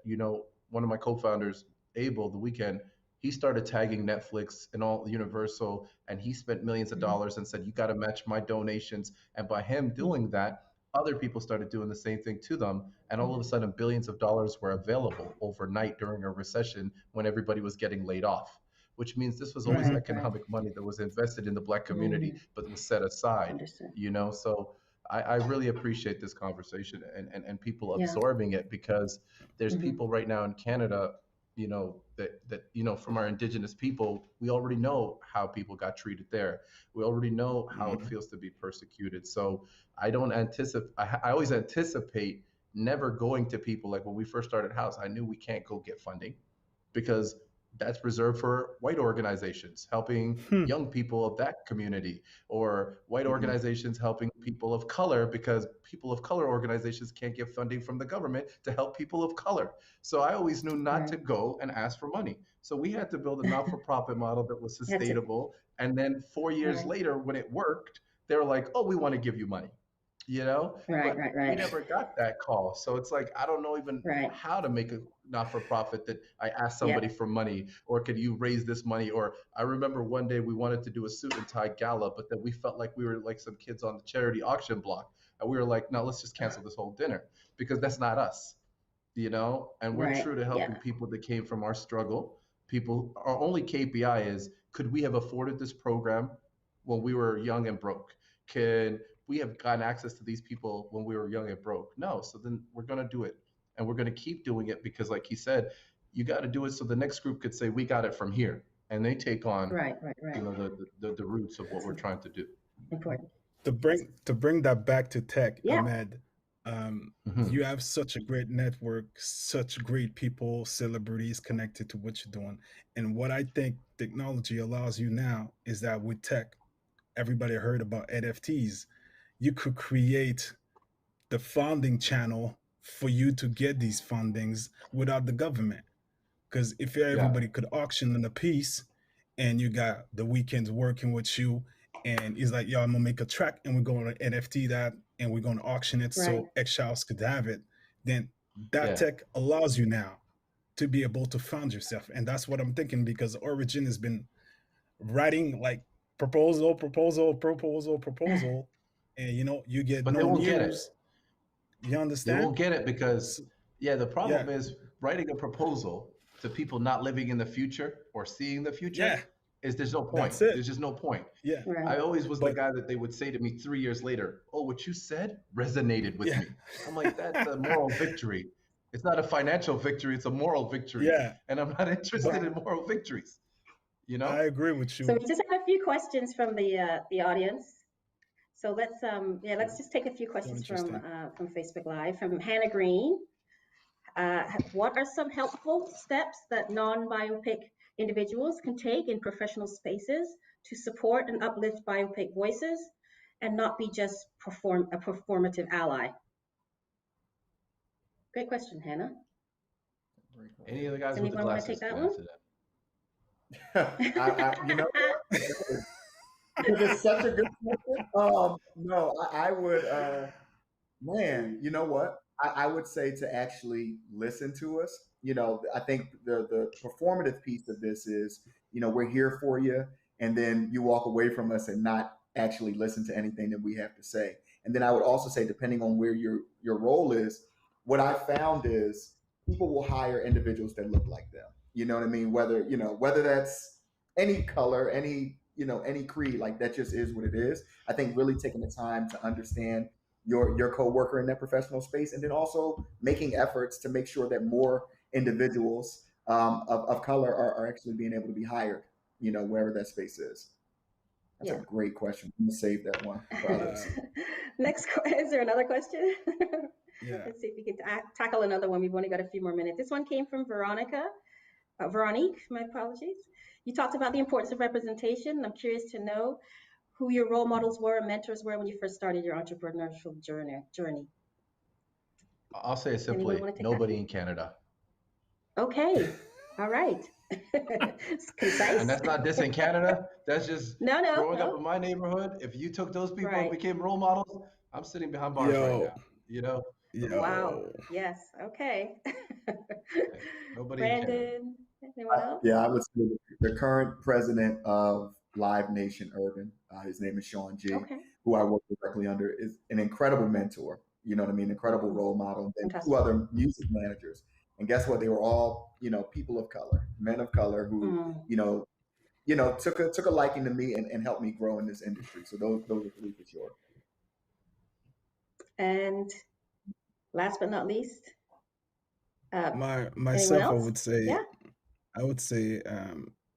one of my co-founders, Abel, the weekend, he started tagging Netflix and all Universal, and he spent millions of Mm-hmm. dollars and said, you got to match my donations. And by him doing that, other people started doing the same thing to them. And all of a sudden, billions of dollars were available overnight during a recession when everybody was getting laid off, which means this was always Right. Hmm. Right. economic money that was invested in the Black community, Mm-hmm. but was set aside, Understood. So I really appreciate this conversation and people Yeah. absorbing it, because there's Mm-hmm. people right now in Canada, from our indigenous people, we already know how people got treated there. We already know how it Mhm. feels to be persecuted. So I don't anticipate, I always anticipate never going to people. Like when we first started House, I knew we can't go get funding because that's reserved for white organizations helping Hmm. young people of that community, or white Mhm. organizations helping people of color, because people of color organizations can't get funding from the government to help people of color. So I always knew not Right. to go and ask for money. So we had to build a not-for-profit model that was That's it. sustainable. And then 4 years Right. later, when it worked, they were like, oh, we want to give you money, Right. but Right. we Right. never got that call. So it's like, I don't know even Right. how to make a not for profit that I ask somebody Yep. for money, or could you raise this money? Or I remember one day we wanted to do a suit and tie gala, but then we felt like we were like some kids on the charity auction block. And we were like, no, let's just cancel this whole dinner because that's not us. and we're Right. true to helping Yeah. people that came from our struggle. People, our only KPI is, could we have afforded this program when we were young and broke? Can we have gotten access to these people when we were young and broke? No. So then we're going to do it, and we're going to keep doing it, because like he said, you got to do it so the next group could say, we got it from here, and they take on, Right. the roots of what That's we're trying to do. important. To bring that back to tech, Yeah. Ahmed, Mhm. you have such a great network, such great people, celebrities connected to what you're doing. And what I think technology allows you now is that with tech, everybody heard about NFTs. You could create the funding channel for you to get these fundings without the government. Because if Yeah, everybody could auction in a piece, and you got the weekends working with you, and he's like, yo, I'm gonna make a track and we're going to NFT that and we're going to auction it Right. so HXOUSE could have it, then that yeah. tech allows you now to be able to fund yourself. And that's what I'm thinking, because Origin has been writing like proposal, proposal, proposal, proposal, and you get But they no won't get it. news. You They understand? won't get it because, So, yeah, the yeah, problem is writing a proposal to people not living in the future or seeing the future yeah, is, there's no point. that's it. There's just no point. Yeah, I Right. always was the but guy that they would say to me 3 years later, oh, what you said resonated with yeah, me. I'm like, that's a moral victory. It's not a financial victory, it's a moral victory. yeah, And I'm not interested but Right. in moral victories, you know? I agree with So you. we just have a few questions from the audience. So let's just take a few So questions interesting. from Facebook Live from Hannah Green. What are some helpful steps that non-biopic individuals can take in professional spaces to support and uplift biopic voices and not be just a performative ally? Great question, Hannah. Great Any of the Does guys with the anyone want to take glasses that can one? answer that. You know what? Because it's such a good question. No, I would, man, you know what? I would say to actually listen to us. I think the performative piece of this is, we're here for you, and then you walk away from us and not actually listen to anything that we have to say. And then I would also say, depending on where your role is, what I found is people will hire individuals that look like them. You know what I mean? Whether that's any color, any creed, like that just is what it is. I think really taking the time to understand your coworker in that professional space, and then also making efforts to make sure that more individuals of color are actually being able to be hired, wherever that space is. That's Yeah. a great question. I'm gonna save that one for others. Next, is there another question? Yeah. Let's see if we can tackle another one. We've only got a few more minutes. This one came from Veronique, my apologies. You talked about the importance of representation. I'm curious to know who your role models were and mentors were when you first started your entrepreneurial journey. I'll say it Anyone simply, want to take nobody that? in Canada. Okay, all right. It's concise. And that's not this in Canada. That's just No, growing up no. in my neighborhood. If you took those people and Right. became role models, I'm sitting behind bars right Yo, now. You know, Wow. yo. Yes. Okay. nobody in Canada. Brandon, anyone else? Yeah, I would say the current president of Live Nation Urban, his name is Sean G, Okay. who I work directly under, is an incredible mentor. You know what I mean? Incredible role model. And then Fantastic. two other music managers. And guess what? They were all, people of color, men of color who, took a liking to me and helped me grow in this industry. So those are three for sure. And last but not least, anyone Myself, I else? would say, Yeah.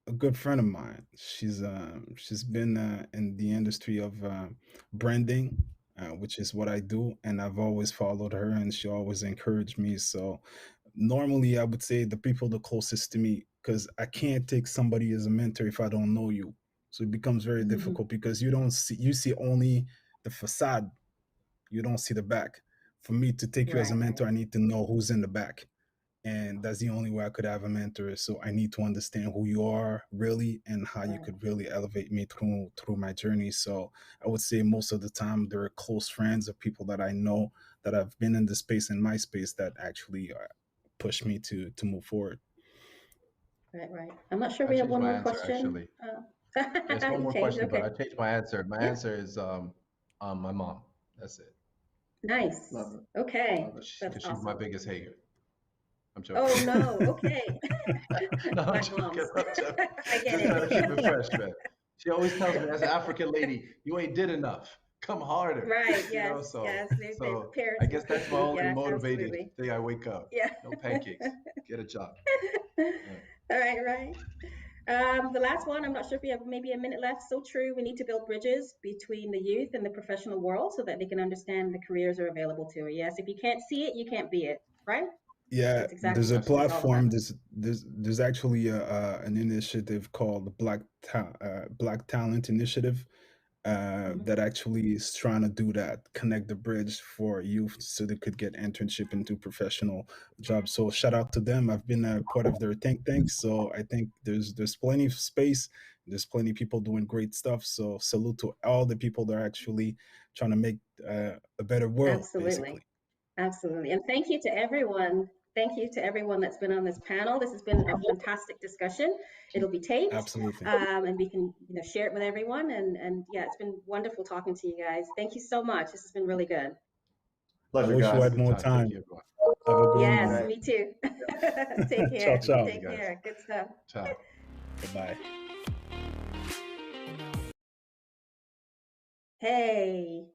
a good friend of mine. She's been in the industry of branding, which is what I do, and I've always followed her, and she always encouraged me. So normally, I would say the people the closest to me, because I can't take somebody as a mentor if I don't know you. So it becomes very Mhm. difficult because you see only the facade, you don't see the back. For me to take you as a Right. mentor, I need to know who's in the back, and that's the only way I could have a mentor. So I need to understand who you are really and how you Right. could really elevate me through my journey. So I would say most of the time there are close friends of people that I know that have been in the space, in my space, that actually push me to move forward. Right. I'm not sure I we have changed one my more answer question. actually. There's one You more changed. question, but Okay. I changed my answer. My Yeah. answer is my mom. That's it. Nice. Love it. Okay. Love it. That's Because she's my awesome. biggest hater. I'm joking. Oh no, okay. No, I'm Black joking. moms. I'm joking. I get Just trying to keep it it. fresh, man. She always tells me, as an African lady, you ain't did enough. Come harder. Right, You know, yes, yes. so Parents I guess that's my only yeah, motivated absolutely. thing. I wake up. Yeah. No pancakes. Get a job. All right, right. The last one, I'm not sure if we have maybe a minute left. So true. We need to build bridges between the youth and the professional world so that they can understand the careers are available to it. Yes, if you can't see it, you can't be it, right? Yeah, That's exactly there's a what it's all platform. about. There's actually an initiative called the Black Talent Initiative Mhm. that actually is trying to do that, connect the bridge for youth so they could get internship into professional jobs. So shout out to them. I've been a part of their think tank, so I think there's plenty of space. There's plenty of people doing great stuff. So salute to all the people that are actually trying to make a better world, Absolutely. basically. Absolutely. And thank you to everyone. Thank you to everyone that's been on this panel. This has been a fantastic discussion. It'll be taped, Absolutely. and we can share it with everyone. And yeah, it's been wonderful talking to you guys. Thank you so much. This has been really good. I Pleasure, wish we guys. had Good more time. Thank time. you, everyone. Have a good one, Yes, man. me too. Take Ciao, care. ciao. Easy, Take guys. care. Good stuff. Ciao. Bye. Hey.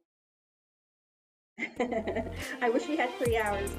I wish we had 3 hours.